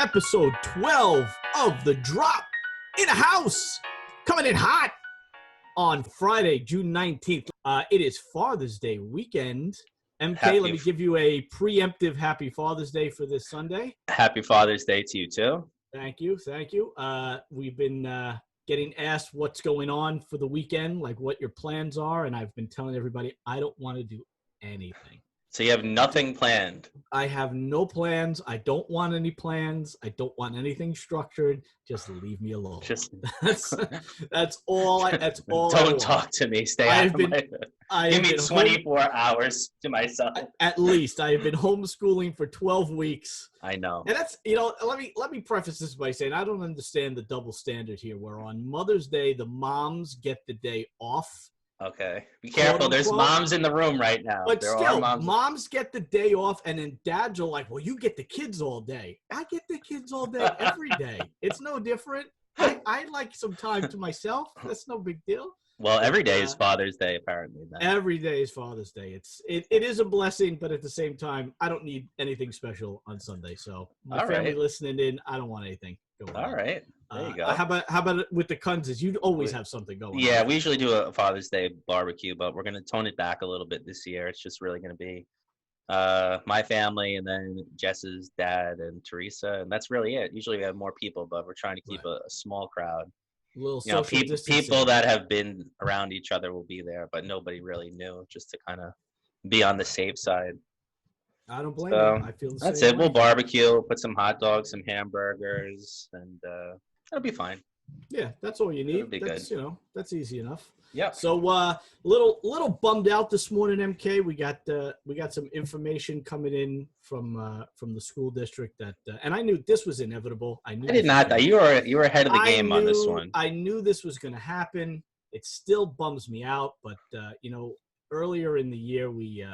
episode 12 of The Drop in a House, coming in hot on Friday, June 19th. It is Father's Day weekend. MK, let me give you a preemptive Happy Father's Day for this Sunday. Happy Father's Day to you, too. Thank you. We've been getting asked what's going on for the weekend, like what your plans are, and I've been telling everybody I don't want to do anything. So you have nothing planned? I have no plans. I don't want any plans. I don't want anything structured. Just leave me alone. That's all. Don't talk to me. Stay out of my. Give me 24 hours to myself. At least I have been homeschooling for 12 weeks. I know. And that's, let me preface this by saying I don't understand the double standard here, where on Mother's Day the moms get the day off. Okay. Be careful. There's moms in the room right now. But still, moms get the day off, and then dads are like, well, you get the kids all day. I get the kids all day every day. It's no different. I like some time to myself. That's no big deal. Well, every day is Father's Day, apparently. Then. Every day is Father's Day. It is a blessing, but at the same time, I don't need anything special on Sunday. So my family listening in, I don't want anything going on. All right. There you go. How about with the Kunzes? You always have something going on. Yeah, we usually do a Father's Day barbecue, but we're going to tone it back a little bit this year. It's just really going to be my family and then Jess's dad and Teresa, and that's really it. Usually we have more people, but we're trying to keep a small crowd. A little social distancing. People that have been around each other will be there, but nobody really knew, just to kind of be on the safe side. I don't blame you. I feel the same. That's it. We'll barbecue, put some hot dogs, some hamburgers, and it'll be fine. Yeah, that's all you need. It'll be good. That's easy enough. Yeah. So little bummed out this morning, MK. We got some information coming in from the school district that and I knew this was inevitable. I did not. You were ahead of the game on this one. I knew this was going to happen. It still bums me out, but earlier in the year we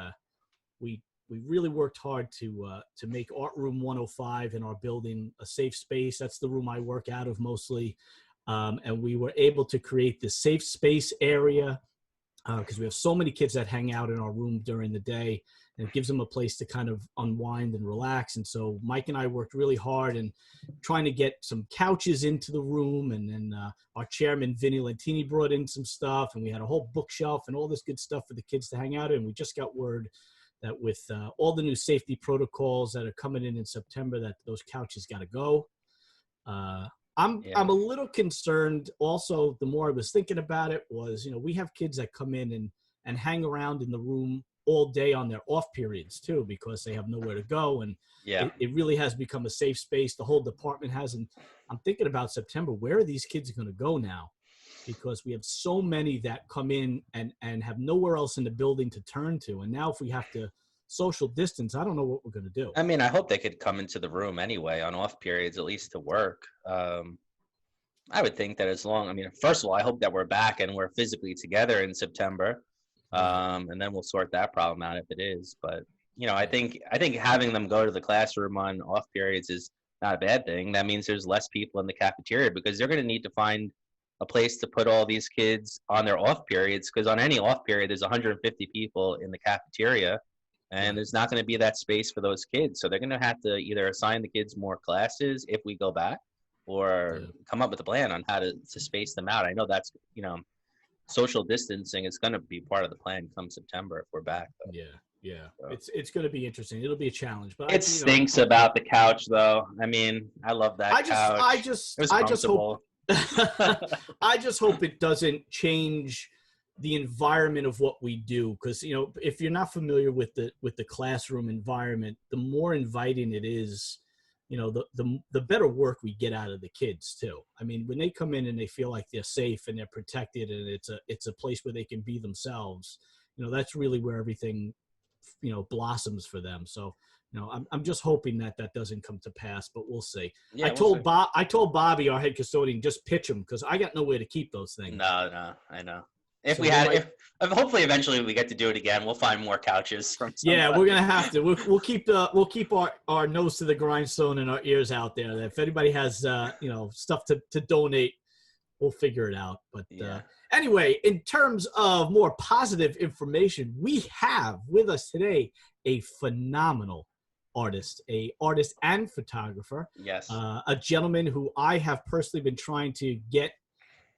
really worked hard to make Art Room 105 in our building a safe space. That's the room I work out of mostly. And we were able to create this safe space area because we have so many kids that hang out in our room during the day, and it gives them a place to kind of unwind and relax. And so Mike and I worked really hard in trying to get some couches into the room. And then our chairman, Vinny Lentini, brought in some stuff, and we had a whole bookshelf and all this good stuff for the kids to hang out in. We just got word that with all the new safety protocols that are coming in September, that those couches got to go. I'm a little concerned. Also, the more I was thinking about it was, we have kids that come in and hang around in the room all day on their off periods too, because they have nowhere to go. And it really has become a safe space. The whole department has. And I'm thinking about September, where are these kids going to go now? Because we have so many that come in and have nowhere else in the building to turn to. And now if we have to social distance, I don't know what we're going to do. I mean, I hope they could come into the room anyway on off periods, at least to work. I would think that first of all, I hope that we're back and we're physically together in September. And then we'll sort that problem out if it is. But, I think having them go to the classroom on off periods is not a bad thing. That means there's less people in the cafeteria because they're going to need to find a place to put all these kids on their off periods, because on any off period, there's 150 people in the cafeteria. And there's not going to be that space for those kids. So they're going to have to either assign the kids more classes if we go back, or come up with a plan on how to space them out. I know that's, social distancing is going to be part of the plan come September if we're back. Though. Yeah. So. It's going to be interesting. It'll be a challenge. But it stinks about the couch, though. I mean, I love that couch. I just hope I just hope it doesn't change the environment of what we do, because if you're not familiar with the classroom environment, the more inviting it is, the better work we get out of the kids too. I mean, when they come in and they feel like they're safe and they're protected and it's a place where they can be themselves, that's really where everything blossoms for them. So I'm just hoping that doesn't come to pass, but we'll see. I told Bobby, our head custodian, just pitch them, because I got nowhere to keep those things. No, I know. If hopefully eventually we get to do it again, we'll find more couches from somebody. Yeah, we're gonna have to. We'll keep our nose to the grindstone and our ears out there. If anybody has stuff to donate, we'll figure it out. But anyway, in terms of more positive information, we have with us today a phenomenal artist, a artist and photographer, Yes. a gentleman who I have personally been trying to get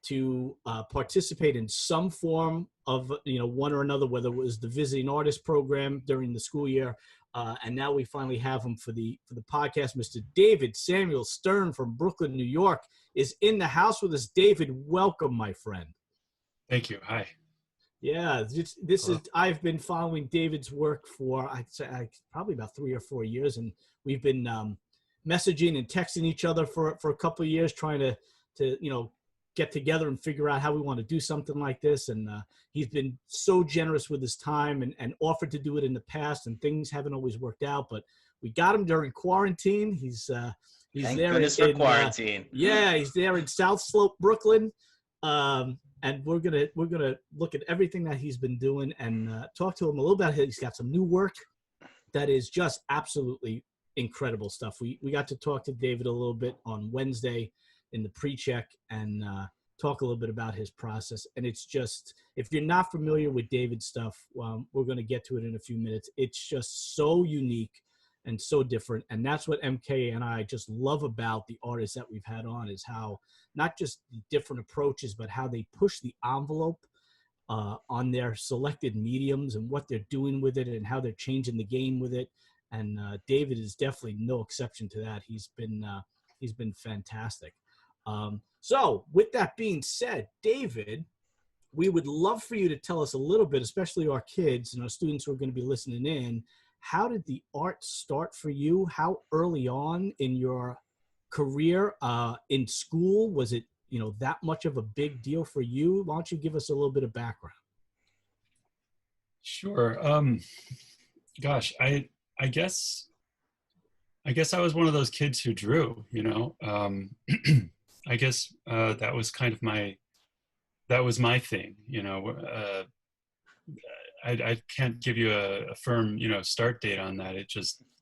to participate in some form of, one or another, whether it was the visiting artist program during the school year, and now we finally have him for the podcast. Mr. David Samuel Stern from Brooklyn, New York, is in the house with us. David, welcome, my friend. Thank you. Hi. Yeah, this is. I've been following David's work for I'd say probably about 3 or 4 years, and we've been messaging and texting each other for a couple of years, trying to get together and figure out how we want to do something like this. And he's been so generous with his time and offered to do it in the past, and things haven't always worked out, but we got him during quarantine. He's Thank there goodness for quarantine. he's there in South Slope, Brooklyn. And we're gonna look at everything that he's been doing and talk to him a little bit. He's got some new work that is just absolutely incredible stuff. We got to talk to David a little bit on Wednesday in the pre-check and talk a little bit about his process. And it's just, if you're not familiar with David's stuff, we're going to get to it in a few minutes. It's just so unique and so different. And that's what MK and I just love about the artists that we've had on, is how not just the different approaches, but how they push the envelope on their selected mediums and what they're doing with it and how they're changing the game with it. And David is definitely no exception to that. He's been fantastic. So with that being said, David, we would love for you to tell us a little bit, especially our kids and our students who are going to be listening in. How did the art start for you? How early on in your career in school was it, that much of a big deal for you? Why don't you give us a little bit of background? Sure. Gosh, I guess I was one of those kids who drew, I guess that was kind of my thing, I can't give you a firm, start date on that.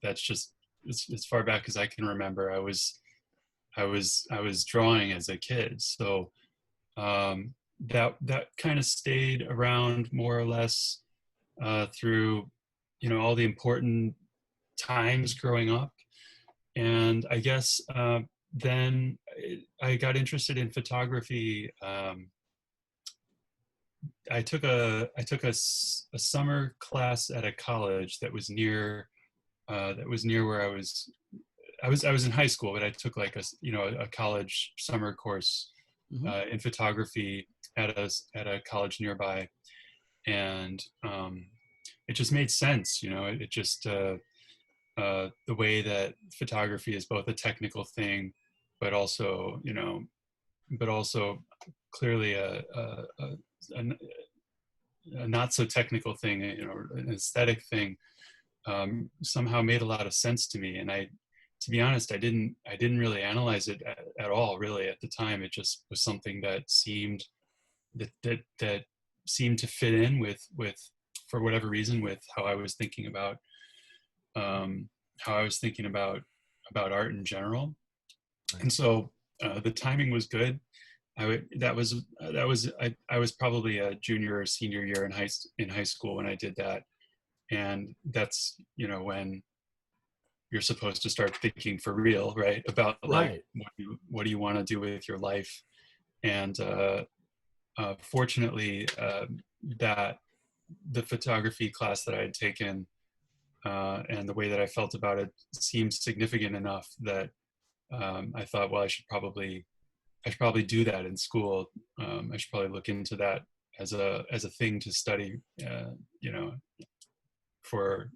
That's just as far back as I can remember. I was drawing as a kid. So that kind of stayed around more or less through, all the important times growing up. And I guess then I got interested in photography. I took a summer class at a college that was near where I was. I was in high school, but I took like a college summer course in photography at a college nearby, and it just made sense. It just the way that photography is both a technical thing, but also clearly a not so technical thing, an aesthetic thing, somehow made a lot of sense to me. And to be honest, I didn't really analyze it at all, really, at the time. It just was something that seemed that seemed to fit in with for whatever reason, with how I was thinking about art in general. And so the timing was good. I was probably a junior or senior year in high school when I did that, and that's when you're supposed to start thinking for real, right? About like what do you want to do with your life, and fortunately that the photography class that I had taken and the way that I felt about it seemed significant enough that I thought, well, I should probably do that in school. I should probably look into that as a thing to study, for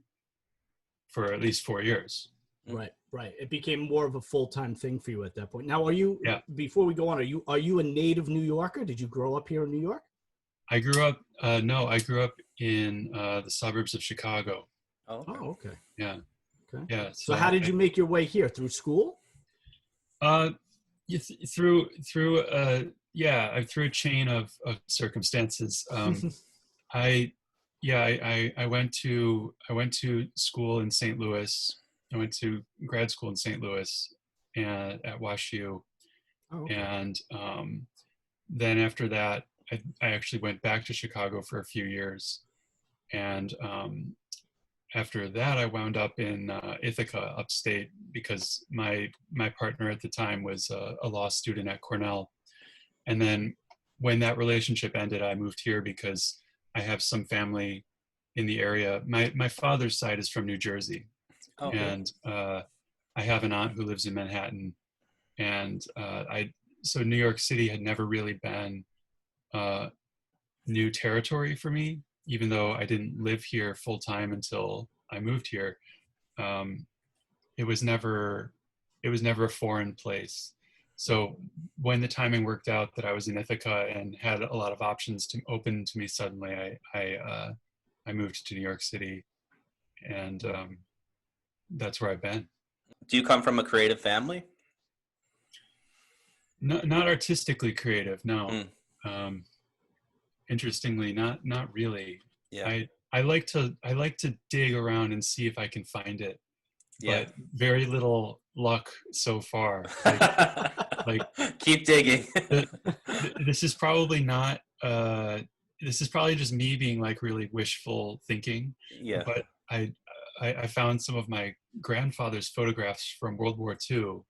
at least 4 years. Right. It became more of a full-time thing for you at that point. Now, are you? Yeah. Before we go on, are you a native New Yorker? Did you grow up here in New York? I grew up. No, I grew up in the suburbs of Chicago. Oh, okay. Yeah. Okay. Yeah. So how did you make your way here? Through school? Through a chain of circumstances. I went to school in St. Louis. I went to grad school in St. Louis and at WashU. Oh, okay. And then after that, I actually went back to Chicago for a few years, and after that, I wound up in Ithaca, upstate, because my partner at the time was a law student at Cornell. And then when that relationship ended, I moved here because I have some family in the area. My father's side is from New Jersey, and I have an aunt who lives in Manhattan, and so New York City had never really been new territory for me, even though I didn't live here full time until I moved here. It was never a foreign place. So when the timing worked out that I was in Ithaca and had a lot of options to open to me suddenly, I moved to New York City, and that's where I've been. Do you come from a creative family? Not artistically creative, no. Interestingly, not really. Yeah. I like to dig around and see if I can find it. Yeah. But very little luck so far. Like Keep digging. This is probably not. This is probably just me being like really wishful thinking. Yeah. But I found some of my grandfather's photographs from World War II,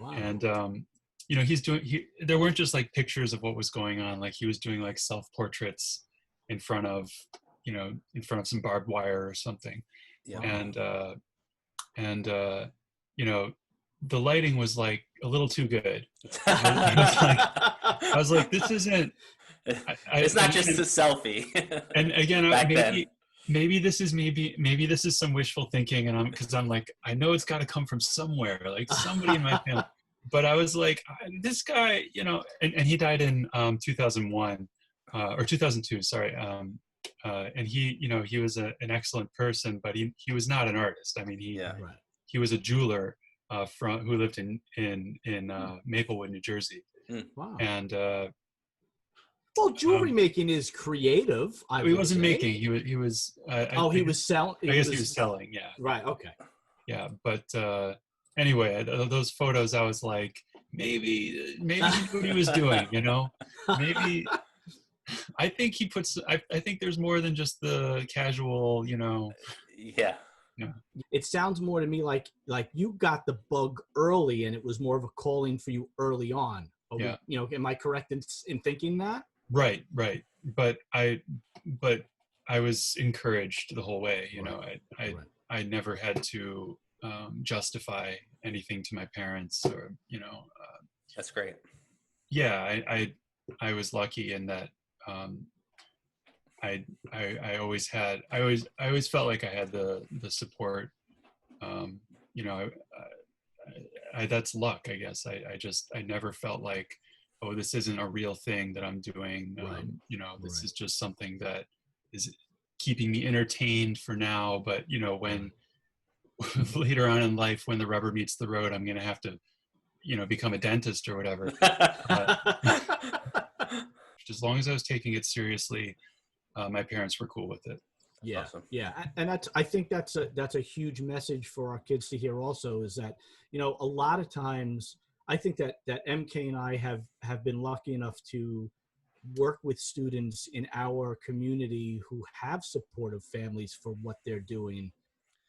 Wow. and you know, there weren't just like pictures of what was going on. Like he was doing like self-portraits in front of some barbed wire or something. Yeah. And you know, the lighting was like a little too good. I was like, this isn't. It's not just a selfie. And again, then. maybe this is some wishful thinking, and because I'm like, I know it's got to come from somewhere, like somebody in my family. But I was like, this guy, you know, and he died in 2001 or 2002, sorry. And he, you know, he was an excellent person, but he was not an artist. I mean, he was a jeweler who lived in Maplewood, New Jersey. Wow. And well, jewelry making is creative. He wasn't making. He was. he was selling. I guess he was selling. Yeah. Right. Okay. Yeah, but anyway, those photos, I was like, maybe he knew what he was doing. You know, maybe. I think he puts. I think there's more than just the casual. You know. Yeah. Yeah. It sounds more to me like you got the bug early, and it was more of a calling for you early on. Yeah. You know, am I correct in thinking that? Right. But I was encouraged the whole way. You know, I never had to justify anything to my parents, or you know. That's great. Yeah, I was lucky in that. I always felt like I had the support. You know, that's luck, I guess. I never felt like, oh, this isn't a real thing that I'm doing. You know, this is just something that is keeping me entertained for now. But you know, when later on in life, when the rubber meets the road, I'm gonna have to, you know, become a dentist or whatever. As long as I was taking it seriously, my parents were cool with it. Yeah, awesome. Yeah, and I think that's a huge message for our kids to hear. Also, is that, you know, a lot of times I think that MK and I have been lucky enough to work with students in our community who have supportive families for what they're doing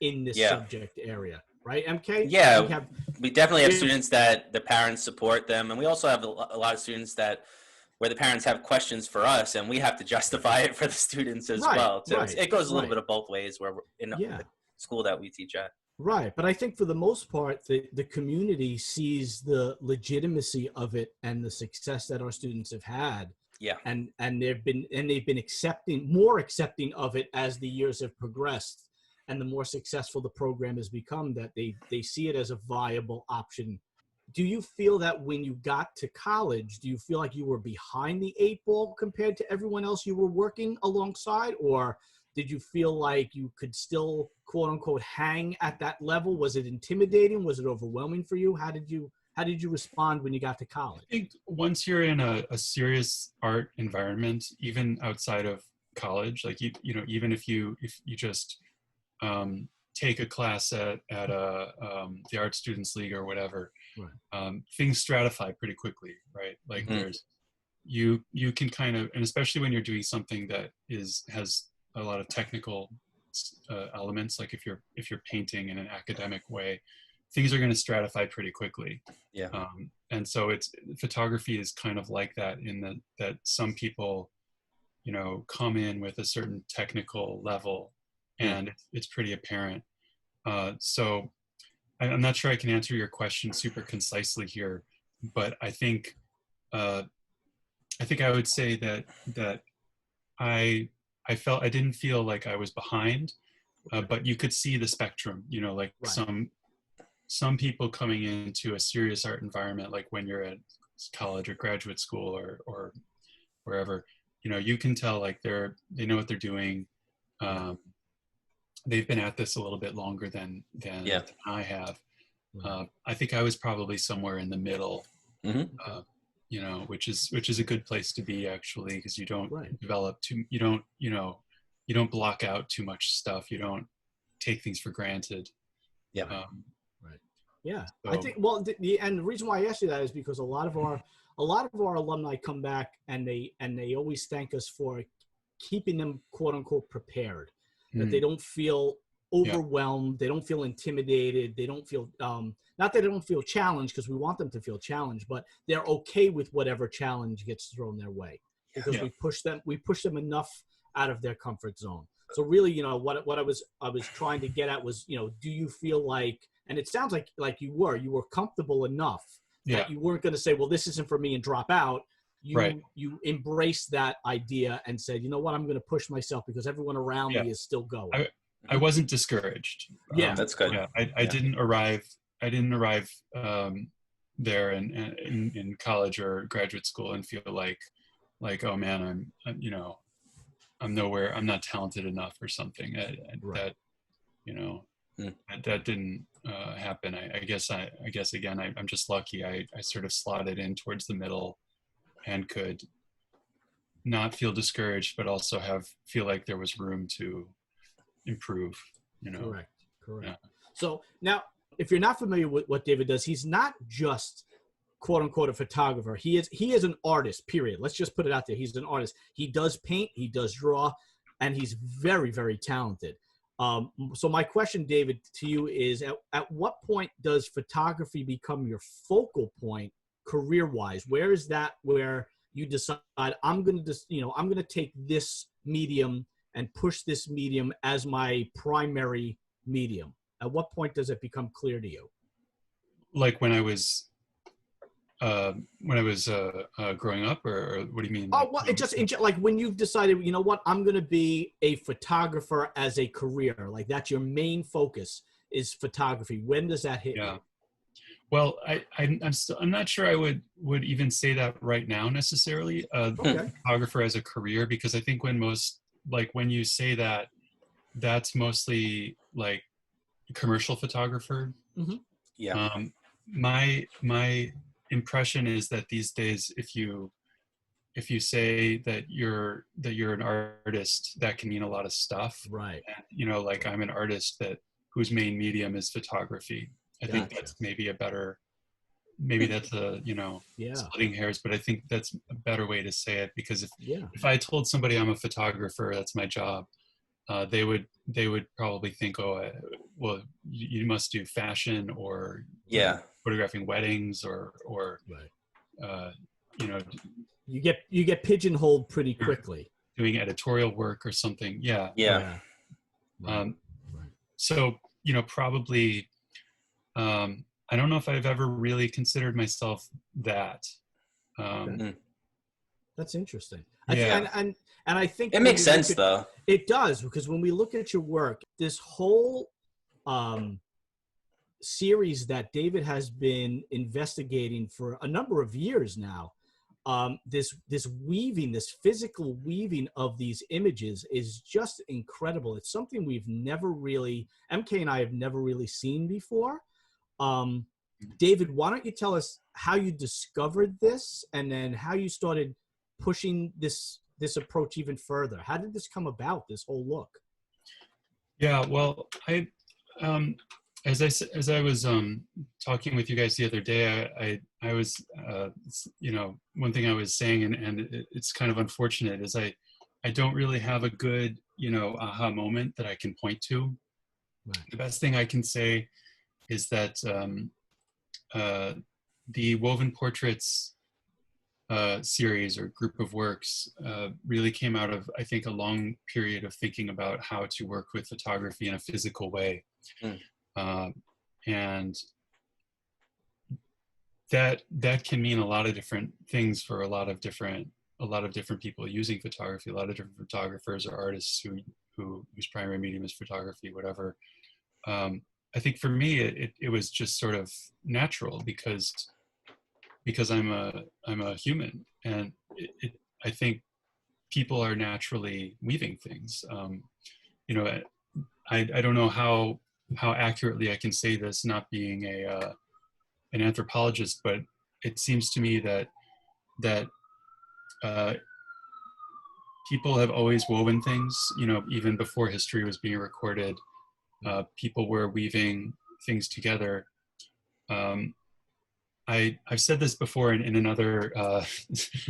in this subject area. Right, MK? Yeah, we definitely have students that the parents support them, and we also have a lot of students where the parents have questions for us, and we have to justify it for the students as well. So it goes a little bit of both ways where we're in the school that we teach at. Right, but I think for the most part, the community sees the legitimacy of it and the success that our students have had. Yeah, and they've been more accepting of it as the years have progressed. And the more successful the program has become, that they see it as a viable option. Do you feel that when you got to college, do you feel like you were behind the 8 ball compared to everyone else you were working alongside? Or did you feel like you could still, quote unquote, hang at that level? Was it intimidating? Was it overwhelming for you? How did you respond when you got to college? I think once you're in a serious art environment, even outside of college, like you know, even if you just take a class at the Art Students League or whatever, things stratify pretty quickly, right? Like you can kind of, and especially when you're doing something that has a lot of technical elements. Like if you're painting in an academic way, things are going to stratify pretty quickly. Yeah. And so photography is kind of like that, in that some people, you know, come in with a certain technical level, and it's pretty apparent. So I'm not sure I can answer your question super concisely here, but I think I would say that I didn't feel like I was behind, but you could see the spectrum, you know, like some people coming into a serious art environment, like when you're at college or graduate school or wherever, you know, you can tell like they know what they're doing. They've been at this a little bit longer than I have. I think I was probably somewhere in the middle, you know, which is a good place to be, actually, because you don't develop you don't block out too much stuff. You don't take things for granted. Yeah. Yeah, So, I think, well, and the reason why I asked you that is because a lot of our alumni come back and they always thank us for keeping them, quote unquote, prepared, that they don't feel overwhelmed, they don't feel intimidated, they don't feel not that they don't feel challenged, because we want them to feel challenged, but they're okay with whatever challenge gets thrown their way, because we push them enough out of their comfort zone. So really, you know, what I was trying to get at was, you know, do you feel like, and it sounds like you were comfortable enough that you weren't going to say, well, this isn't for me, and drop out. You embraced that idea and said, you know what, I'm going to push myself because everyone around me is still going. I wasn't discouraged. Yeah, that's good. Yeah, I didn't arrive there in college or graduate school and feel like, oh man, I'm nowhere, I'm not talented enough or something. That, you know, that didn't happen. I guess again, I'm just lucky. I sort of slotted in towards the middle and could not feel discouraged, but also feel like there was room to improve, you know. Correct. Yeah. So now, if you're not familiar with what David does, he's not just, quote unquote, a photographer. He is an artist, period. Let's just put it out there. He's an artist. He does paint, he does draw, and he's very, very talented. So my question, David, to you is, at what point does photography become your focal point career-wise? Where is that where you decide, I'm going to take this medium and push this medium as my primary medium? At what point does it become clear to you? Like when I was growing up, or what do you mean? Oh, well, it just like when you've decided, you know what, I'm going to be a photographer as a career, like that's your main focus is photography. When does that hit you? Well, I'm not sure I would even say that right now necessarily. Photographer as a career, because I think when you say that, that's mostly like commercial photographer. My impression is that these days, if you say that you're an artist, that can mean a lot of stuff. Right. And, you know, like I'm an artist whose main medium is photography. I think that's maybe that's a, you know, splitting hairs, but I think that's a better way to say it, because if I told somebody I'm a photographer, that's my job, they would probably think, oh, well, you must do fashion or photographing weddings or you know, you get pigeonholed pretty quickly, doing editorial work or something. Right. So, you know, probably I don't know if I've ever really considered myself that. That's interesting. And I think it makes sense, though. It does, because when we look at your work, this whole series that David has been investigating for a number of years now, this weaving, this physical weaving of these images is just incredible. It's something we've never really, MK and I have never really seen before. David, why don't you tell us how you discovered this, and then how you started pushing this approach even further? How did this come about, this whole look? Yeah, well, as I was talking with you guys the other day, I was you know, one thing I was saying, and it's kind of unfortunate, is I don't really have a good aha moment that I can point to. Right. The best thing I can say is that the Woven Portraits series or group of works really came out of, I think, a long period of thinking about how to work with photography in a physical way. And that can mean a lot of different things for a lot of different people using photography, a lot of different photographers or artists whose primary medium is photography, whatever. I think for me, it was just sort of natural because I'm a human, and I think people are naturally weaving things. I don't know how accurately I can say this, not being an anthropologist, but it seems to me that people have always woven things. Even before history was being recorded, people were weaving things together. I've said this before in another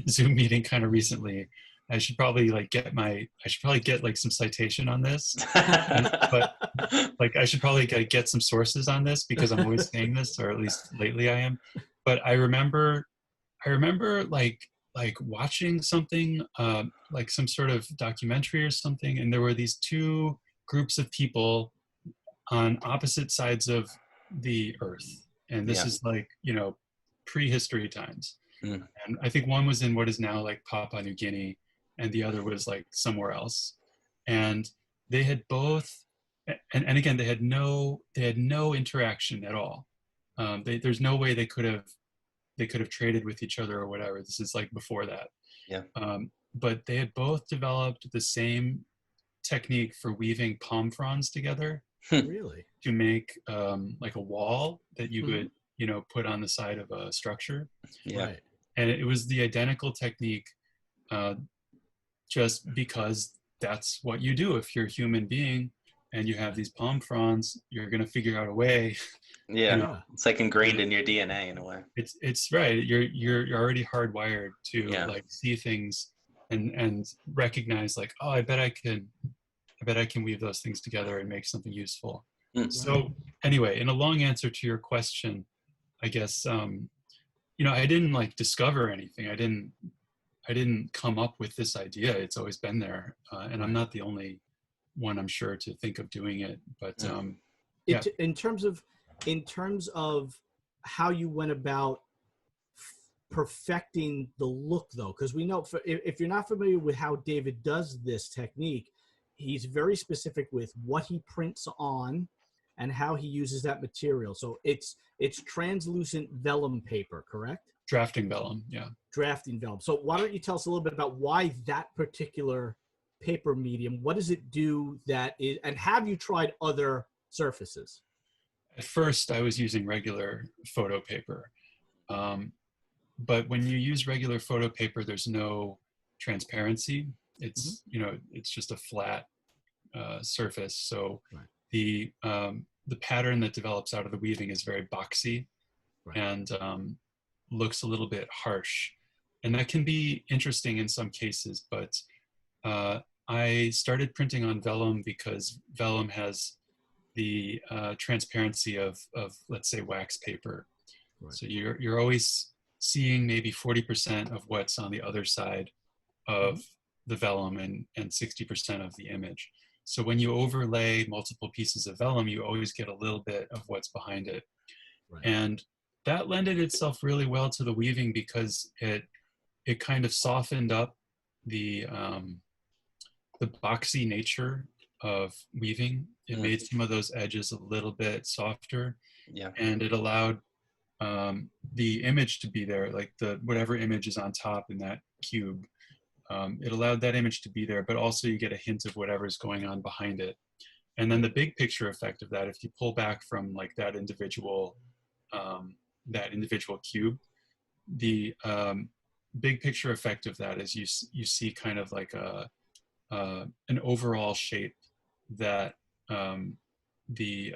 Zoom meeting kind of recently. I should probably get like some citation on this, but like I should probably get some sources on this because I'm always saying this, or at least lately I am. But I remember like watching something like some sort of documentary or something, and there were these two groups of people on opposite sides of the earth, and this is like prehistory times. And I think one was in what is now like Papua New Guinea, and the other was like somewhere else. And they had both, and again, they had no interaction at all. There's no way they could have traded with each other or whatever. This is like before that. But they had both developed the same technique for weaving palm fronds together. Really? To make like a wall that you could put on the side of a structure. Right. And it was the identical technique, just because that's what you do. If you're a human being and you have these palm fronds, you're going to figure out a way. It's like ingrained in your DNA in a way. It's right. You're already hardwired to like see things and recognize like, oh, I bet I can weave those things together and make something useful. So anyway, in a long answer to your question, I guess I didn't like discover anything. I didn't come up with this idea. It's always been there, and I'm not the only one, I'm sure, to think of doing it. But in terms of how you went about perfecting the look, though, because we know if you're not familiar with how David does this technique, he's very specific with what he prints on and how he uses that material. So it's translucent vellum paper, correct? Drafting vellum, Drafting vellum. So why don't you tell us a little bit about why that particular paper medium? What does it do that is, and have you tried other surfaces? At first, I was using regular photo paper. But when you use regular photo paper, there's no transparency. It's, it's just a flat surface. So the pattern that develops out of the weaving is very boxy and looks a little bit harsh. And that can be interesting in some cases, but I started printing on vellum because vellum has the transparency of let's say wax paper. So you're always seeing maybe 40% of what's on the other side of the vellum and 60% of the image. So when you overlay multiple pieces of vellum, you always get a little bit of what's behind it. And that lended itself really well to the weaving because it kind of softened up the boxy nature of weaving. It made some of those edges a little bit softer, and it allowed the image to be there, like whatever image is on top in that cube. It allowed that image to be there, but also you get a hint of whatever's going on behind it. And then the big picture effect of that, if you pull back from like that individual cube, the big picture effect of that is you see kind of like an overall shape that the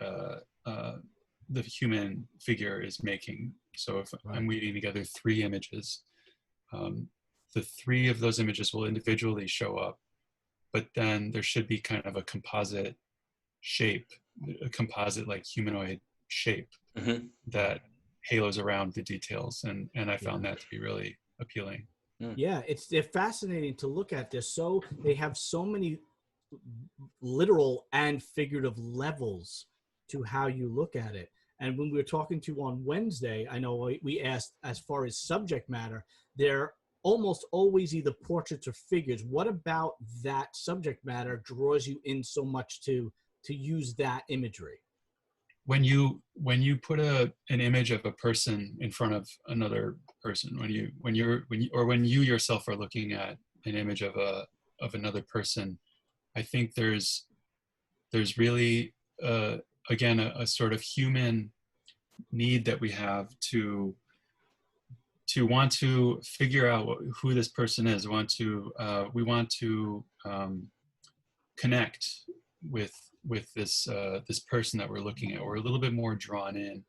human figure is making. So if I'm weaving together 3 images, the 3 of those images will individually show up, but then there should be kind of a composite shape, a composite like humanoid shape Mm-hmm. that halos around the details, and I found that to be really appealing. Yeah, they're fascinating to look at. They have so many literal and figurative levels to how you look at it. And when we were talking to you on Wednesday, I know we asked, as far as subject matter, they're almost always either portraits or figures. What about that subject matter draws you in so much to use that imagery? When you put an image of a person in front of another person, when you yourself are looking at an image of another person, I think there's really again a sort of human need that we have to want to figure out who this person is. We want to connect with this person that we're looking at. We're a little bit more drawn in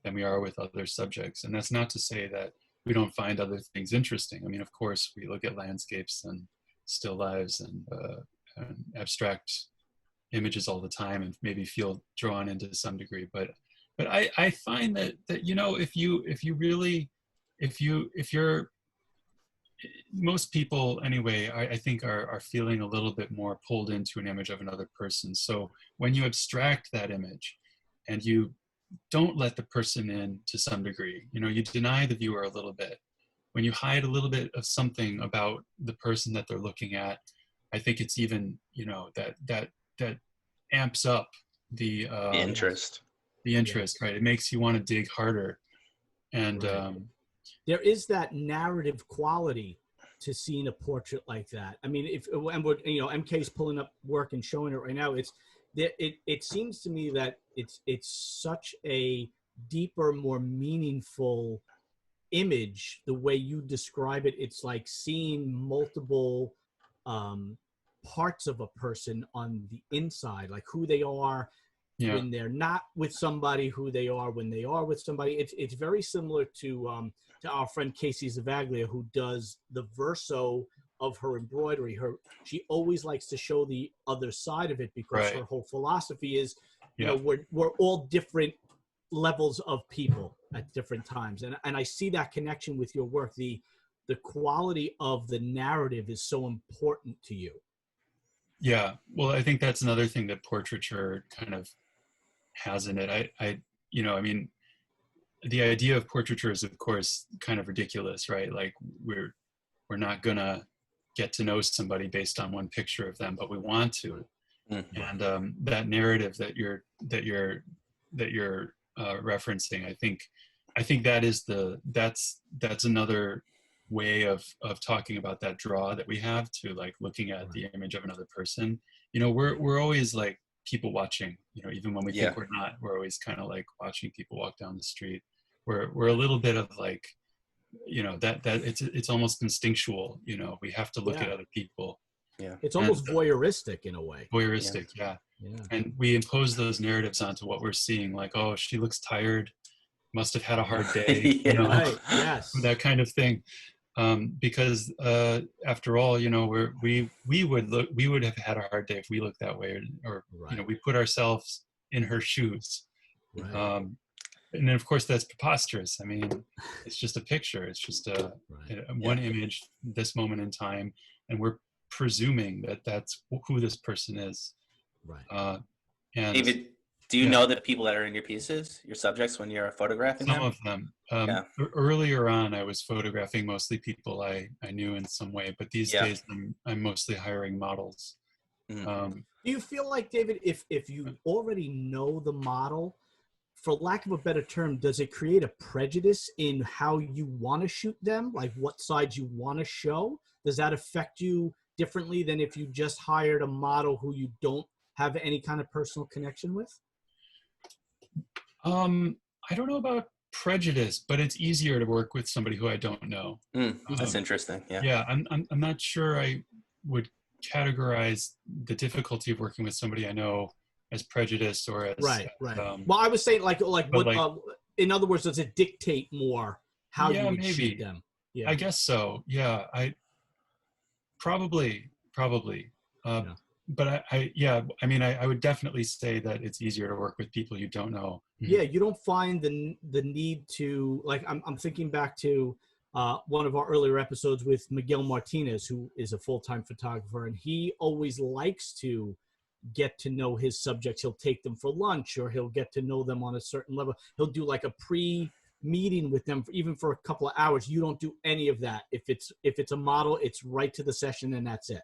than we are with other subjects, and that's not to say that we don't find other things interesting. I mean, of course, we look at landscapes and still lives and abstract images all the time, and maybe feel drawn into some degree. But I find that if you're most people anyway, I think are feeling a little bit more pulled into an image of another person. So when you abstract that image and you don't let the person in to some degree, you deny the viewer a little bit. When you hide a little bit of something about the person that they're looking at, I think it's even, that amps up the interest. The interest, right? It makes you want to dig harder. And right. There is that narrative quality to seeing a portrait like that. I mean, MK's pulling up work and showing it right now. It seems to me that it's such a deeper, more meaningful image. The way you describe it, it's like seeing multiple parts of a person on the inside, like who they are when they're not with somebody, who they are when they are with somebody. It's very similar to our friend Casey Zavaglia, who does the verso of her embroidery. She always likes to show the other side of it, because her whole philosophy is, we're all different levels of people at different times. And I see that connection with your work. The quality of the narrative is so important to you. Yeah. Well, I think that's another thing that portraiture kind of has in it. I mean, the idea of portraiture is, of course, kind of ridiculous, right? Like we're not gonna get to know somebody based on one picture of them, but we want to. Mm-hmm. And that narrative that you're referencing, I think that is that's another way of talking about that draw that we have to, like, looking at the image of another person. We're always like people watching, even when we think we're not. We're always kind of like watching people walk down the street. We're a little bit of like, that it's almost instinctual. We have to look at other people. Yeah, it's almost voyeuristic in a way. Voyeuristic, yeah. And we impose those narratives onto what we're seeing, like, oh, she looks tired, must have had a hard day, right. Yes, that kind of thing. Because after all, we would have had a hard day if we looked that way, or we put ourselves in her shoes. Right. And then, of course, that's preposterous. I mean, it's just a picture. It's just one image, this moment in time, and we're presuming that that's who this person is. Right. And David, do you know the people that are in your pieces, your subjects, when you're photographing them? Some of them. Earlier on, I was photographing mostly people I knew in some way, but these days I'm mostly hiring models. Do you feel like, David, if you already know the model, for lack of a better term, does it create a prejudice in how you want to shoot them? Like what sides you want to show? Does that affect you differently than if you just hired a model who you don't have any kind of personal connection with? I don't know about prejudice, but it's easier to work with somebody who I don't know. That's interesting. Yeah. Yeah. I'm not sure I would categorize the difficulty of working with somebody I know as prejudice or as right. Well, I was saying like what, in other words, does it dictate more how you would shoot them? Yeah, I guess so. Yeah, I probably. Yeah. But I mean, I would definitely say that it's easier to work with people you don't know. Yeah, you don't find the need to, like, I'm thinking back to one of our earlier episodes with Miguel Martinez, who is a full-time photographer, and he always likes to get to know his subjects. He'll take them for lunch, or he'll get to know them on a certain level. He'll do like a pre-meeting with them even for a couple of hours. You don't do any of that. If it's a model, it's right to the session and that's it.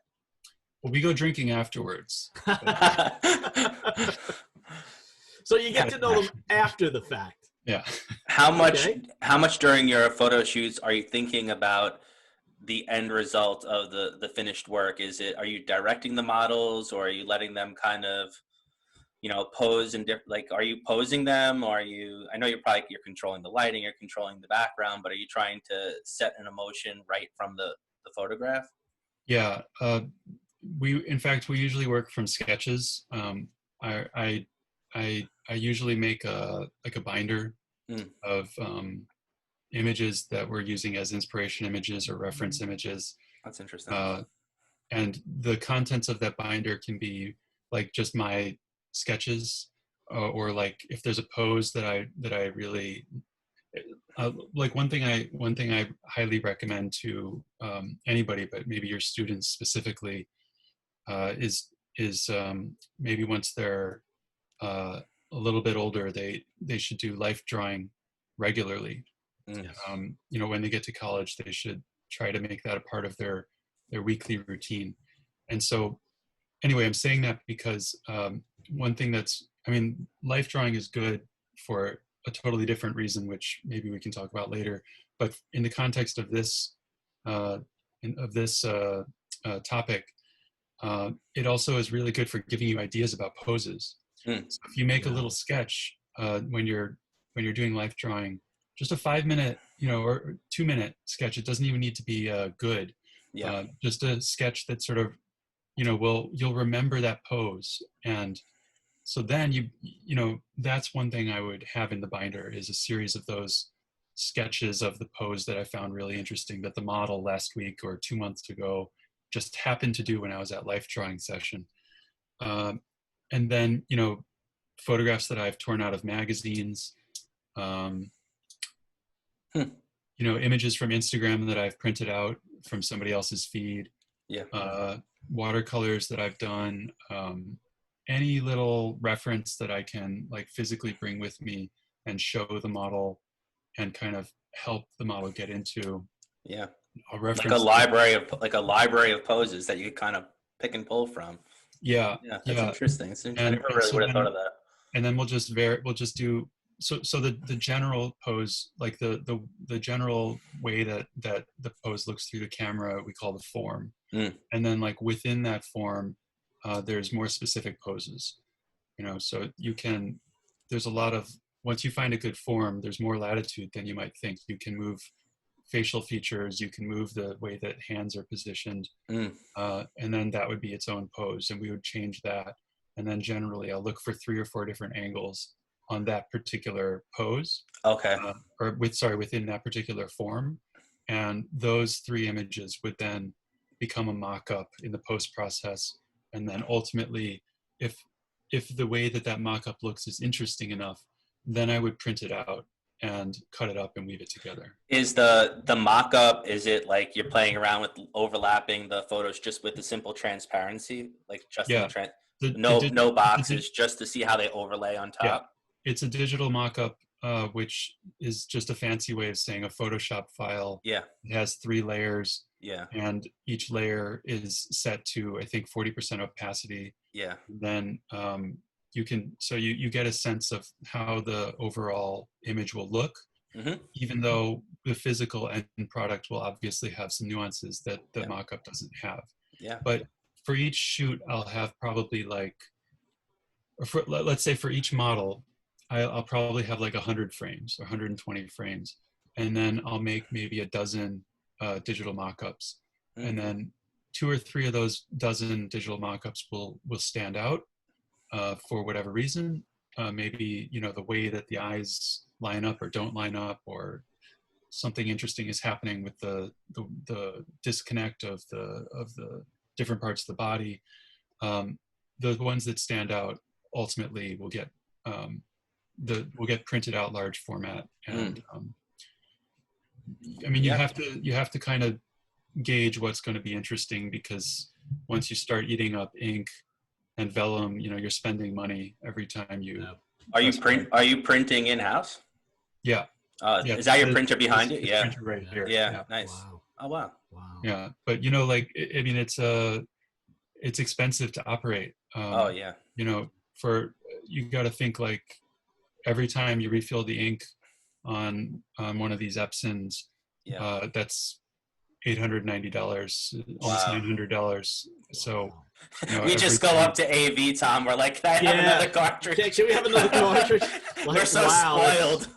Well, we go drinking afterwards. So you get to know them after the fact. Yeah. How much during your photo shoots are you thinking about the end result of the finished work? Are you directing the models, or are you letting them kind of, pose in different, like, are you posing them, or I know you're controlling the lighting, you're controlling the background, but are you trying to set an emotion right from the photograph? Yeah. In fact, we usually work from sketches. I usually make a binder of images that we're using as inspiration images or reference images. That's interesting. And the contents of that binder can be like just my sketches, or like if there's a pose that I really like. One thing I highly recommend to anybody, but maybe your students specifically, is maybe once they're a little bit older, they should do life drawing regularly. When they get to college, they should try to make that a part of their weekly routine. And so anyway, I'm saying that because one thing life drawing is good for a totally different reason, which maybe we can talk about later. But in the context of this topic, it also is really good for giving you ideas about poses. So if you make a little sketch when you're doing life drawing, just a 5-minute, or 2-minute sketch. It doesn't even need to be good. Yeah. Just a sketch that sort of, you'll remember that pose. And so then that's one thing I would have in the binder, is a series of those sketches of the pose that I found really interesting, that the model last week or 2 months ago just happened to do when I was at life drawing session. And then, photographs that I've torn out of magazines, images from Instagram that I've printed out from somebody else's feed, watercolors that I've done, any little reference that I can like physically bring with me and show the model and kind of help the model get into a reference, like a library of poses that you kind of pick and pull from. That's interesting. I never really would have thought of that. And then we'll just do so the general pose, like the general way that the pose looks through the camera, we call the form. And then like within that form, there's more specific poses, so there's a lot of, once you find a good form, there's more latitude than you might think. You can move facial features, you can move the way that hands are positioned, and then that would be its own pose, and we would change that. And then generally I'll look for 3 or 4 different angles on that particular pose. Okay. Within that particular form. And those 3 images would then become a mock-up in the post process. And then ultimately, if the way that mock-up looks is interesting enough, then I would print it out and cut it up and weave it together. Is the mock-up, is it like you're playing around with overlapping the photos just with the simple transparency, like just no boxes, just to see how they overlay on top? Yeah. It's a digital mock-up, which is just a fancy way of saying a Photoshop file. Yeah. It has 3 layers. Yeah. And each layer is set to, I think, 40% opacity. Yeah. Then you get a sense of how the overall image will look, even though the physical end product will obviously have some nuances that the mock-up doesn't have. Yeah. But for each shoot, I'll have probably let's say for each model, I'll probably have like 100 frames or 120 frames. And then I'll make maybe a dozen digital mock-ups. And then 2 or 3 of those dozen digital mock-ups will stand out for whatever reason. Maybe, the way that the eyes line up or don't line up, or something interesting is happening with the disconnect of the different parts of the body. the ones that stand out ultimately will get printed out large format. And I mean, you have to kind of gauge what's going to be interesting, because once you start eating up ink and vellum, you're spending money every time you. Are you printing in house? Yeah. Is that your printer behind you? Yeah. Printer right here. Yeah. Nice. Wow. Oh wow. Wow. Yeah, but like, I mean, it's expensive to operate. Oh yeah. You got to think, like, every time you refill the ink on one of these Epsons, that's $890, almost $900. So we just go up to AV, Tom. We're like, can I have another cartridge? Can we have another cartridge? We're so spoiled.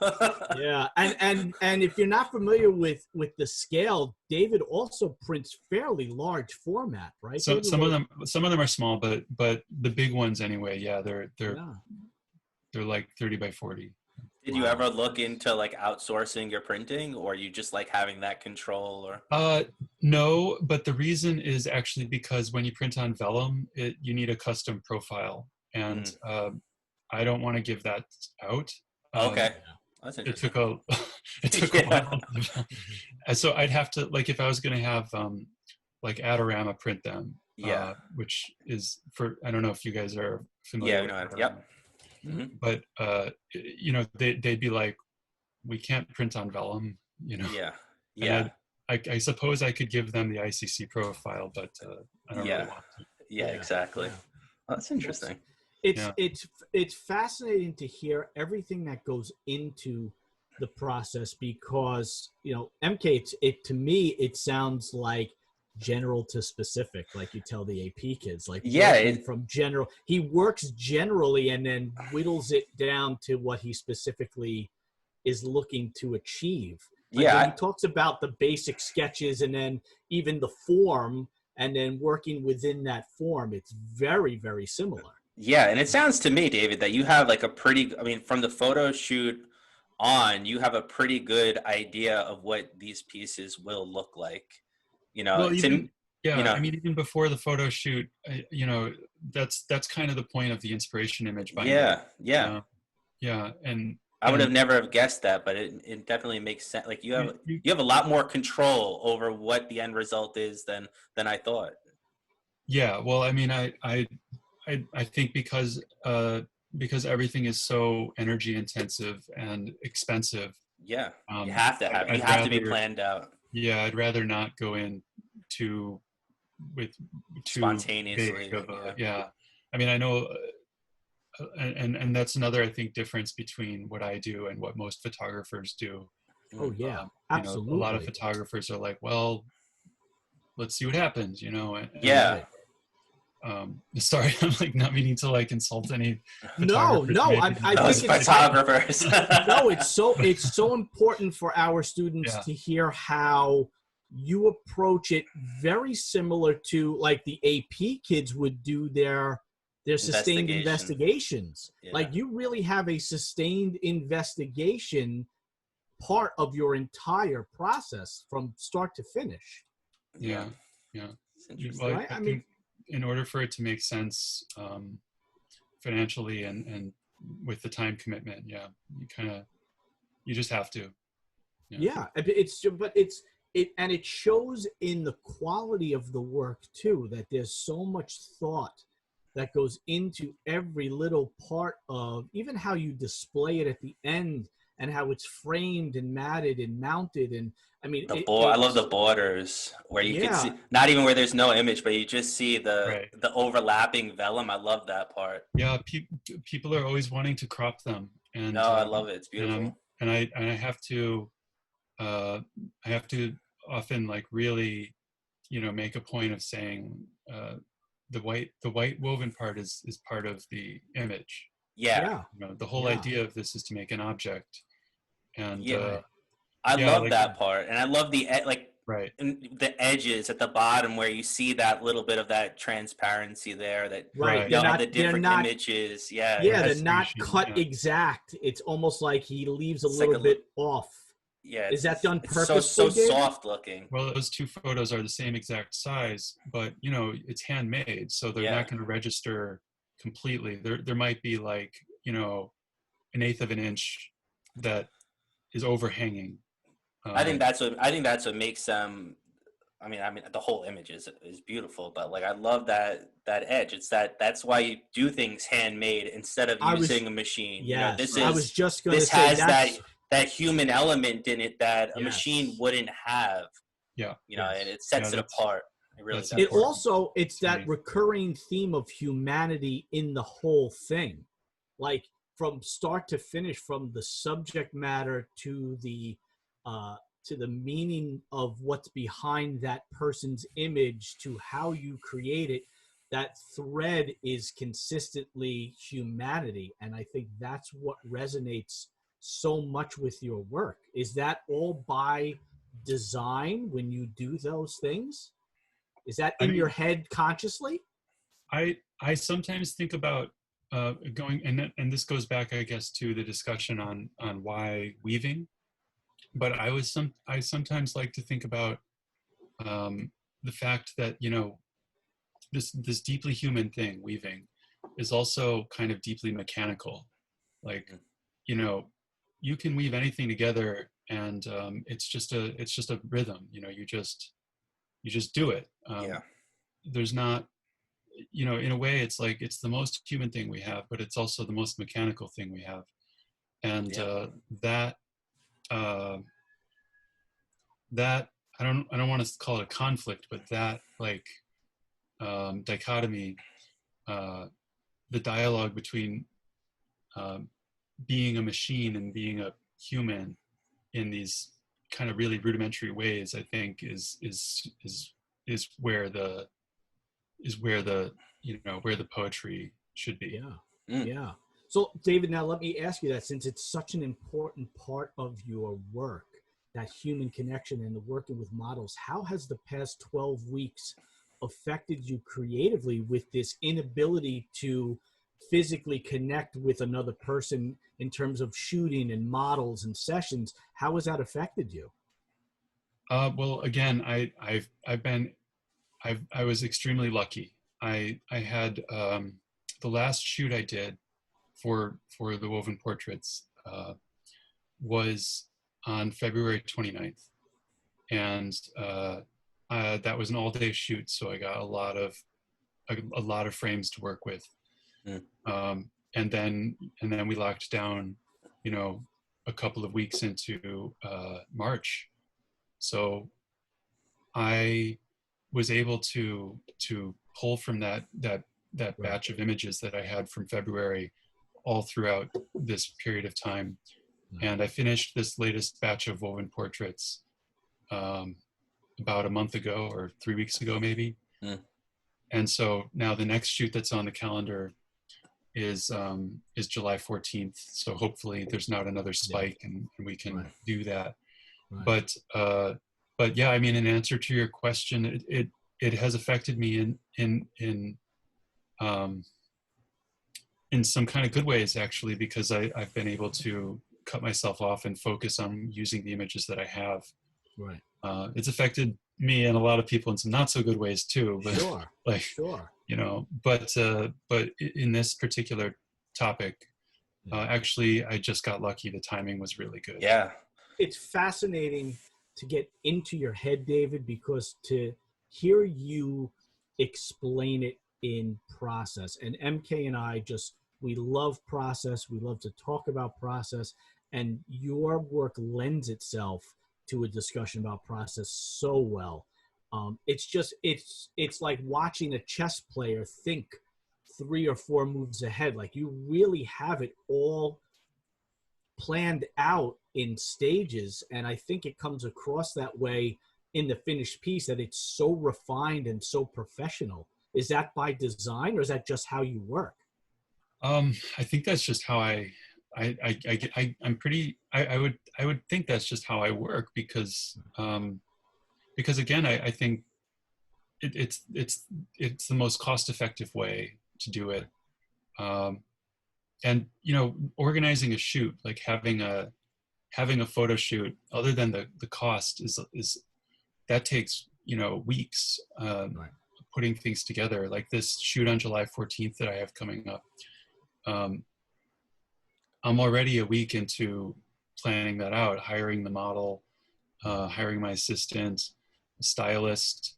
Yeah, and if you're not familiar with the scale, David also prints fairly large format, right? So some of them are small, but the big ones anyway. Yeah, they're like 30 by 40. Did you ever look into like outsourcing your printing, or you just like having that control? Or no, but the reason is actually because when you print on vellum, you need a custom profile, and I don't want to give that out. Okay, that's interesting. It took a while. So I'd have to, like, if I was going to have like Adorama print them, which is I don't know if you guys are familiar. Yeah, we know. Yep. Mm-hmm. But they'd be like, we can't print on vellum, Yeah. I suppose I could give them the ICC profile, but I don't really want to. Yeah, exactly. Yeah. Well, that's interesting. It's fascinating to hear everything that goes into the process, because MK, to me it sounds like general to specific, like you tell the AP kids, like from general, he works generally and then whittles it down to what he specifically is looking to achieve. Like when he talks about the basic sketches and then even the form and then working within that form, it's very, very similar. Yeah, and it sounds to me, David, that you have like from the photo shoot on, you have a pretty good idea of what these pieces will look like. Well, I mean, even before the photo shoot, that's kind of the point of the inspiration image binder. And I would have never have guessed that, but it definitely makes sense. Like you have a lot more control over what the end result is than I thought. Yeah, well, I mean, I think because everything is so energy intensive and expensive. Yeah, you have to be planned out. Yeah, I'd rather not go in too spontaneously. I mean, I know, and that's another, I think, difference between what I do and what most photographers do. Oh yeah, absolutely. A lot of photographers are like, well, let's see what happens, sorry, I'm like not meaning to like insult any photographers. No, I think photographers. It's so important for our students to hear how you approach it, very similar to like the AP kids would do their sustained investigations. Yeah. Like you really have a sustained investigation part of your entire process from start to finish. Yeah. Well, right? I mean, in order for it to make sense financially and with the time commitment, you just have to. It shows in the quality of the work too, that there's so much thought that goes into every little part of even how you display it at the end and how it's framed and matted and mounted. And I mean, I love the borders where you can see, not even where there's no image, but you just see the overlapping vellum. I love that part. Yeah, people are always wanting to crop them, and I love it. It's beautiful. And I have to often like really, make a point of saying the white woven part is part of the image. Yeah. The whole idea of this is to make an object. And I love that part, and I love the right the edges at the bottom where you see that little bit of that transparency there. That the different images. They're not cut exact. It's almost like he leaves a little bit off. Yeah, Is that done it's so purposefully, David? soft looking. Well, those two photos are the same exact size, but you know, it's handmade, so they're not going to register completely. There might be like, you know, an eighth of an inch that is overhanging. I think that's what makes them. I mean, the whole image is beautiful, but like I love that edge. It's that's why you do things handmade instead of using a machine. Yes, I was just going to this say has that human element in it that a machine wouldn't have. Yeah. And it sets it apart. It really does. It's that recurring theme of humanity in the whole thing, like from start to finish, from the subject matter to the meaning of what's behind that person's image to how you create it. That thread is consistently humanity, and I think that's what resonates so much with your work. Is that all by design when you do those things? Is that in your head consciously? I sometimes think about going, and this goes back, I guess, to the discussion on why weaving. But I sometimes like to think about the fact that, you know, this deeply human thing, weaving, is also kind of deeply mechanical. Like, you know, you can weave anything together, and it's just a rhythm. You know, you just do it. There's not, you know, in a way, it's like it's the most human thing we have, but it's also the most mechanical thing we have, and that I don't want to call it a conflict, but that like dichotomy, the dialogue between being a machine and being a human in these kind of really rudimentary ways, I think is where the you know, where the poetry should be. Yeah. So David, now let me ask you that, since it's such an important part of your work, that human connection and the working with models, how has the past 12 weeks affected you creatively with this inability to physically connect with another person in terms of shooting and models and sessions? How has that affected you? Well, again, I was extremely lucky. I had the last shoot I did for the woven portraits was on February 29th, and that was an all-day shoot, so I got a lot of frames to work with. And then we locked down, you know, a couple of weeks into March, so I was able to pull from that batch of images that I had from February all throughout this period of time. And I finished this latest batch of woven portraits about a month ago or 3 weeks ago, maybe. And so now the next shoot that's on the calendar is July 14th. So hopefully there's not another spike and we can do that. But yeah, I mean, in answer to your question, it has affected me in some kind of good ways, actually, because I've been able to cut myself off and focus on using the images that I have. It's affected me and a lot of people in some not so good ways too, but you know, but in this particular topic, actually, I just got lucky. The timing was really good. It's fascinating to get into your head, David, because to hear you explain it in process, and MK and I we love process. We love to talk about process, and your work lends itself to a discussion about process so well. It's like watching a chess player think 3 or 4 moves ahead. Like, you really have it all planned out in stages, and I think it comes across that way in the finished piece, that it's so refined and so professional. Is that by design, or is that just how you work? I think that's just how I would think that's just how I work, because again, I think it's the most cost-effective way to do it. And, you know, organizing a shoot, like having a having a photo shoot, other than the cost, is that takes, you know, weeks, Right. putting things together. Like this shoot on July 14th that I have coming up, I'm already a week into planning that out, hiring the model, hiring my assistant, stylist,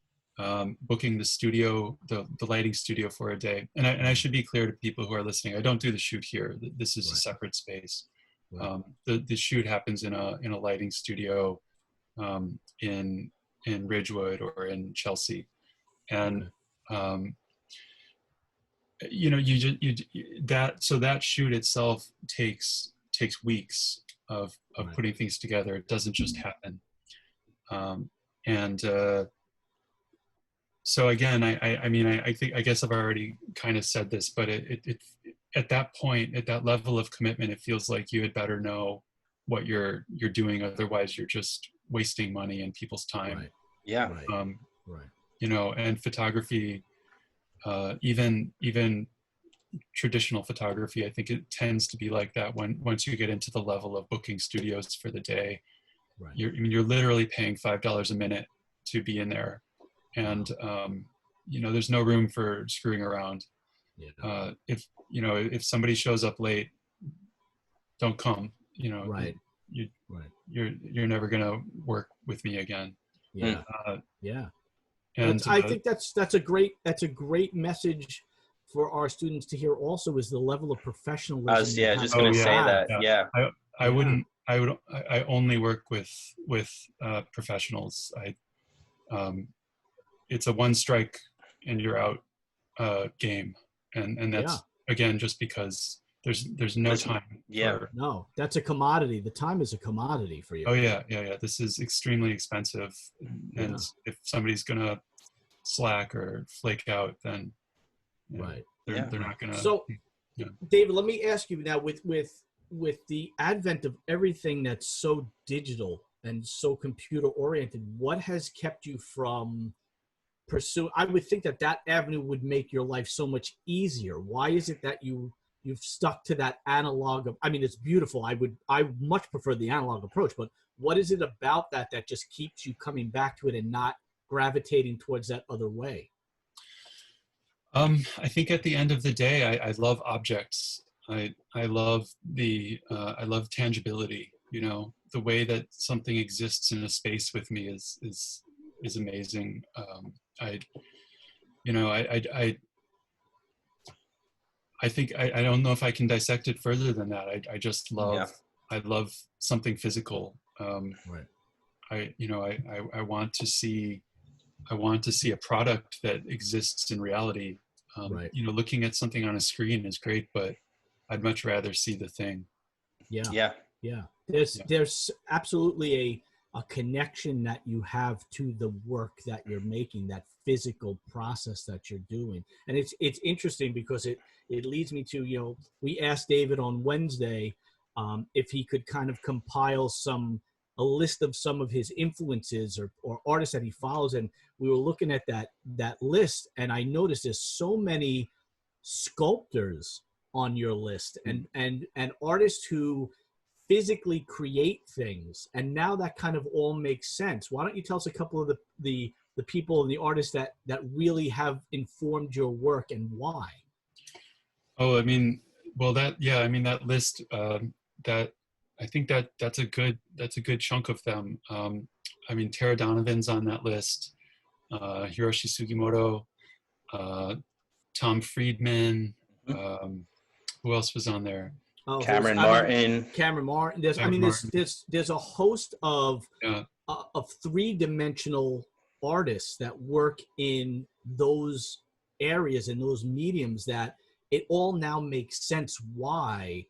booking the studio, the lighting studio for a day. And I should be clear to people who are listening, I don't do the shoot here. This is a separate space. Right. The shoot happens in a lighting studio in Ridgewood or in Chelsea. And you know, that shoot itself takes takes weeks of putting things together. It doesn't just happen. So again, I mean, I think, I guess I've already kind of said this, but it at that point, at that level of commitment, it feels like you had better know what you're doing. Otherwise, you're just wasting money and people's time. Right. Yeah. Right. You know, and photography, even traditional photography, I think it tends to be like that once you get into the level of booking studios for the day. Right. You're literally paying $5 a minute to be in there, and you know, there's no room for screwing around. Yeah. If somebody shows up late, don't come. You know, Right. you're never gonna work with me again. Yeah. Yeah. And I think that's a great message for our students to hear. Also, is the level of professionalism. I was just going to say that. Yeah. I only work with professionals. It's a one strike and you're out game, and that's again just because there's no time. No, that's a commodity. The time is a commodity for you. Oh yeah. This is extremely expensive, and if somebody's gonna slack or flake out, then they're not gonna. So, David, let me ask you now, with the advent of everything that's so digital and so computer oriented, what has kept you from pursue? I would think that avenue would make your life so much easier. Why is it that you've stuck to that analog I mean, it's beautiful. I much prefer the analog approach, but what is it about that just keeps you coming back to it and not gravitating towards that other way? I think at the end of the day, I love objects. I love I love tangibility. You know, the way that something exists in a space with me is amazing. I think I don't know if I can dissect it further than that. I just love I love something physical. Right. I want to see a product that exists in reality. You know, looking at something on a screen is great, but I'd much rather see the thing. Yeah. There's absolutely a connection that you have to the work that you're making, that physical process that you're doing. And it's interesting because it leads me to, you know, we asked David on Wednesday if he could kind of compile a list of some of his influences or artists that he follows. And we were looking at that list, and I noticed there's so many sculptors on your list and artists who physically create things. And now that kind of all makes sense. Why don't you tell us a couple of the people and the artists that really have informed your work and why? Oh, I mean, well, that list, that I think that's a good chunk of them. I mean, Tara Donovan's on that list, Hiroshi Sugimoto, Tom Friedman, who else was on there? Cameron Martin. There's a host of three-dimensional artists that work in those areas and those mediums that it all now makes sense why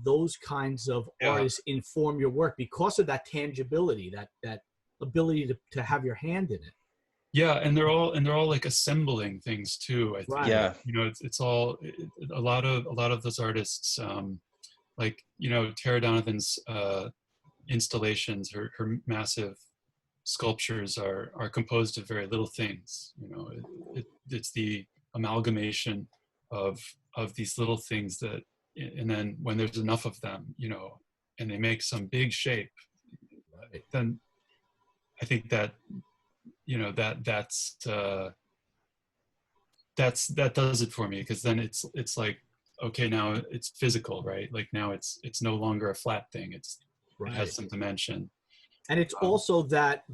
those kinds of artists inform your work, because of that tangibility, that ability to have your hand in it. Yeah, and they're all like assembling things too. I think. Yeah. You know, it's all a lot of those artists. Like, you know, Tara Donovan's installations, her massive sculptures are composed of very little things. You know, it's the amalgamation of these little things that, and then when there's enough of them, you know, and they make some big shape, Right. then I think that, you know, that does it for me, because then it's like, okay, now it's physical, right? Like now it's no longer a flat thing. It Right. has some dimension. And it's also that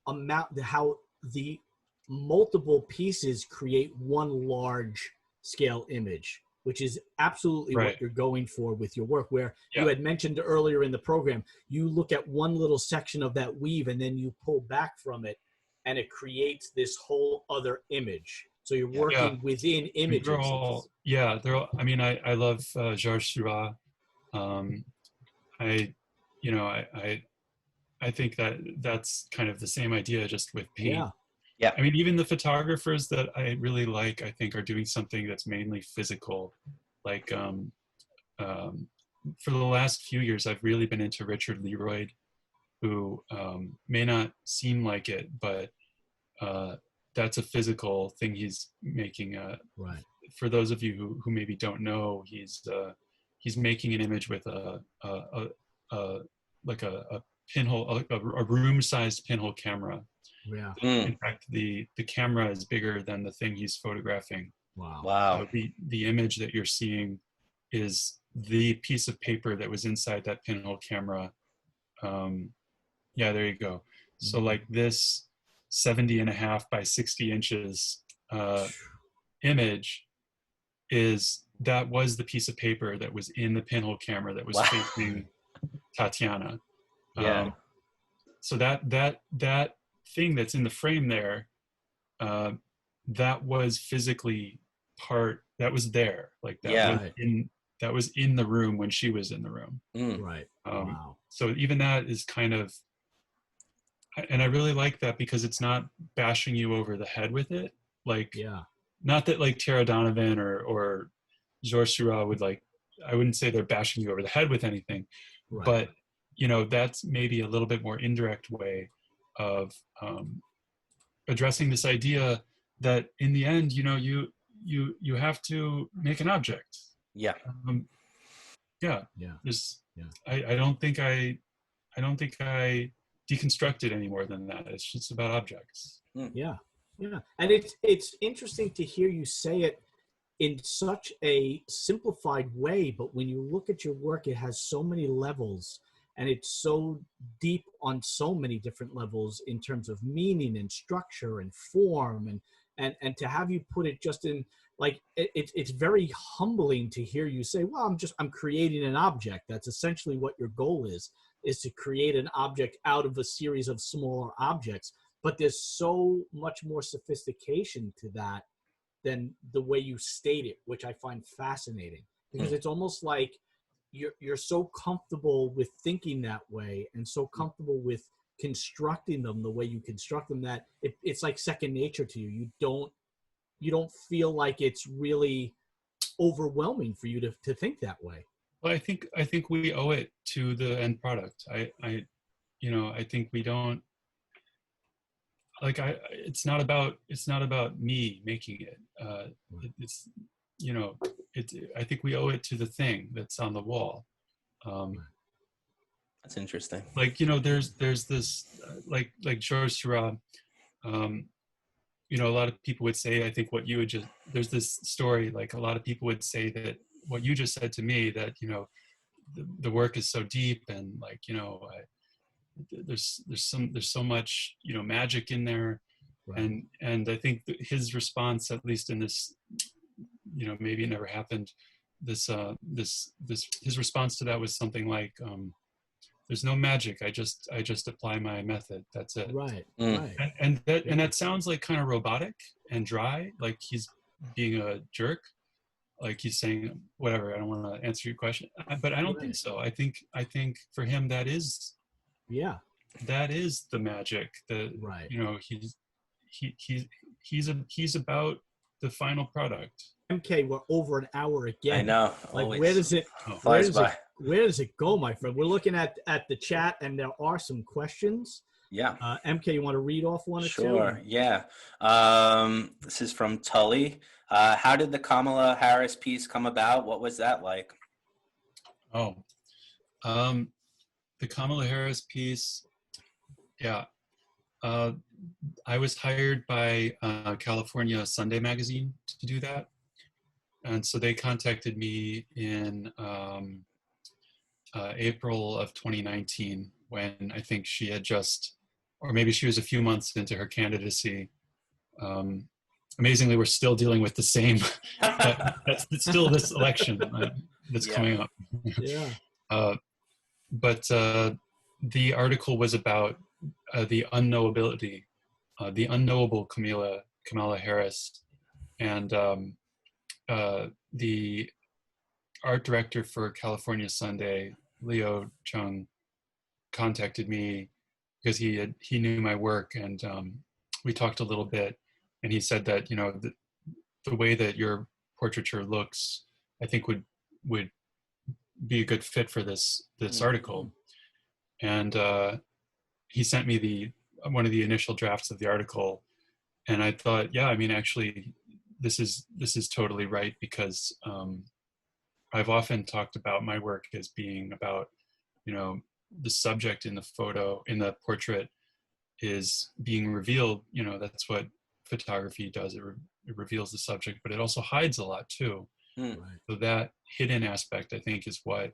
amount, how the multiple pieces create one large scale image, which is absolutely Right. what you're going for with your work. Where Yeah. you had mentioned earlier in the program, you look at one little section of that weave and then you pull back from it and it creates this whole other image. So you're working within images. They're all, I mean, I love Georges Seurat. I think that's kind of the same idea, just with paint. Yeah. I mean, even the photographers that I really like, I think, are doing something that's mainly physical. Like, for the last few years, I've really been into Richard Leroyd, who may not seem like it, but that's a physical thing he's making. Right. For those of you who maybe don't know, he's making an image with a pinhole, a room-sized pinhole camera. Yeah. In fact, the camera is bigger than the thing he's photographing. Wow. So the image that you're seeing is the piece of paper that was inside that pinhole camera. There you go. So like this 70.5 by 60 inches image that was the piece of paper that was in the pinhole camera that was facing Tatiana. Yeah. So that thing that's in the frame there, that was physically that was there, like that was in the room when she was in the room. Right. Wow. So even that is kind of, and I really like that, because it's not bashing you over the head with it. Like, not that like Tara Donovan or Georges Seurat would, like, I wouldn't say they're bashing you over the head with anything, but you know, that's maybe a little bit more indirect way of addressing this idea that in the end, you know, you have to make an object. I don't think I deconstruct it any more than that. It's just about objects. Yeah. And it's interesting to hear you say it in such a simplified way, but when you look at your work, it has so many levels, and it's so deep on so many different levels in terms of meaning and structure and form, and to have you put it just in, like, it's very humbling to hear you say, well, I'm creating an object. That's essentially what your goal is to create an object out of a series of smaller objects. But there's so much more sophistication to that than the way you state it, which I find fascinating, because it's almost like you're so comfortable with thinking that way and so comfortable with constructing them the way you construct them that it's like second nature to you. You don't feel like it's really overwhelming for you to think that way. Well, I think we owe it to the end product. I think we don't, like, it's not about me making it. It's, you know, I think we owe it to the thing that's on the wall. That's interesting. Like, you know, there's this, like Georges Seurat, you know, a lot of people would say, I think there's this story, like a lot of people would say that what you just said to me, that, you know, the work is so deep, and like, you know, there's so much, you know, magic in there. And I think his response, at least in this, you know, maybe it never happened, his response to that was something like, there's no magic, I just apply my method, that's it. Right. And that sounds like kind of robotic and dry, like he's being a jerk, like he's saying, whatever, I don't want to answer your question, but I don't think so. I think for him, that is the magic, you know, he's about the final product. MK, we're over an hour again. I know. Like, always. where does it go, my friend? We're looking at the chat, and there are some questions. Yeah. MK, you want to read off one or two? Sure. Yeah. This is from Tully. How did the Kamala Harris piece come about? What was that like? Oh, The Kamala Harris piece, yeah. I was hired by California Sunday Magazine to do that. And so they contacted me in April of 2019, when I think she had just, or maybe she was a few months into her candidacy. Amazingly, we're still dealing with the same, that's still this election that's coming up. Yeah. But the article was about the unknowability, the unknowable Kamala Harris. And the art director for California Sunday, Leo Chung, contacted me because he knew my work, and we talked a little bit, and he said that, you know, the way that your portraiture looks, I think would be a good fit for this article. And he sent me one of the initial drafts of the article, and I thought, yeah, I mean, actually, this is totally right, because I've often talked about my work as being about, you know, the subject in the photo, in the portrait, is being revealed. You know, that's what photography does. It reveals the subject, but it also hides a lot too. Right. So that hidden aspect, I think, is what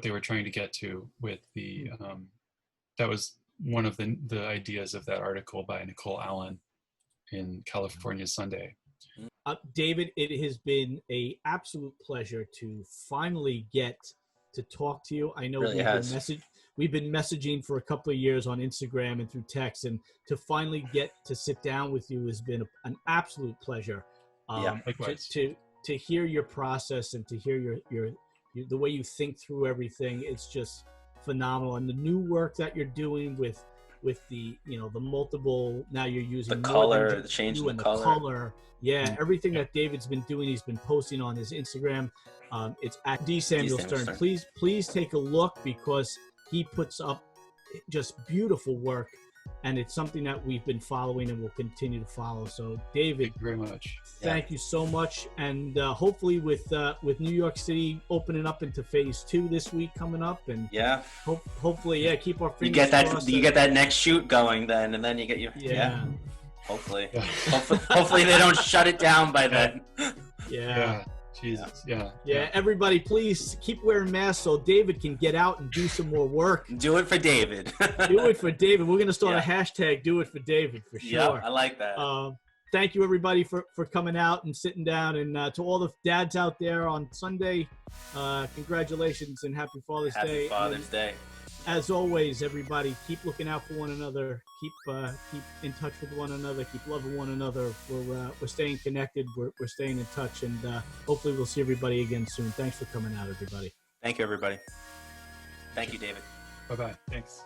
they were trying to get to with the. That was one of the ideas of that article by Nicole Allen in California Sunday. David, it has been an absolute pleasure to finally get to talk to you. I know Really we've been messaging for a couple of years on Instagram and through text, and to finally get to sit down with you has been an absolute pleasure. Likewise. To hear your process and to hear your the way you think through everything, it's just phenomenal. And the new work that you're doing with the, you know, the multiple, now you're using the more color, than the change in and the the color. color. Yeah, everything that David's been doing, he's been posting on his Instagram. It's at D. Samuel Stern. Please take a look, because he puts up just beautiful work, and it's something that we've been following and will continue to follow. So, David, thank you very much. Thank you so much, and hopefully with New York City opening up into phase 2 this week coming up, and hopefully keep our fingers crossed. You get that next shoot going then, and then you get hopefully hopefully they don't shut it down by then. Jesus. Everybody, please keep wearing masks so David can get out and do some more work. Do it for David. Do it for David. We're going to start a hashtag, do it for David, for sure. Yeah, I like that. Thank you, everybody, for coming out and sitting down. And to all the dads out there on Sunday, congratulations and happy Father's Day. Happy Father's Day. As always, everybody, keep looking out for one another. Keep in touch with one another. Keep loving one another. We're staying connected. We're staying in touch, and hopefully we'll see everybody again soon. Thanks for coming out, everybody. Thank you, everybody. Thank you, David. Bye-bye. Thanks.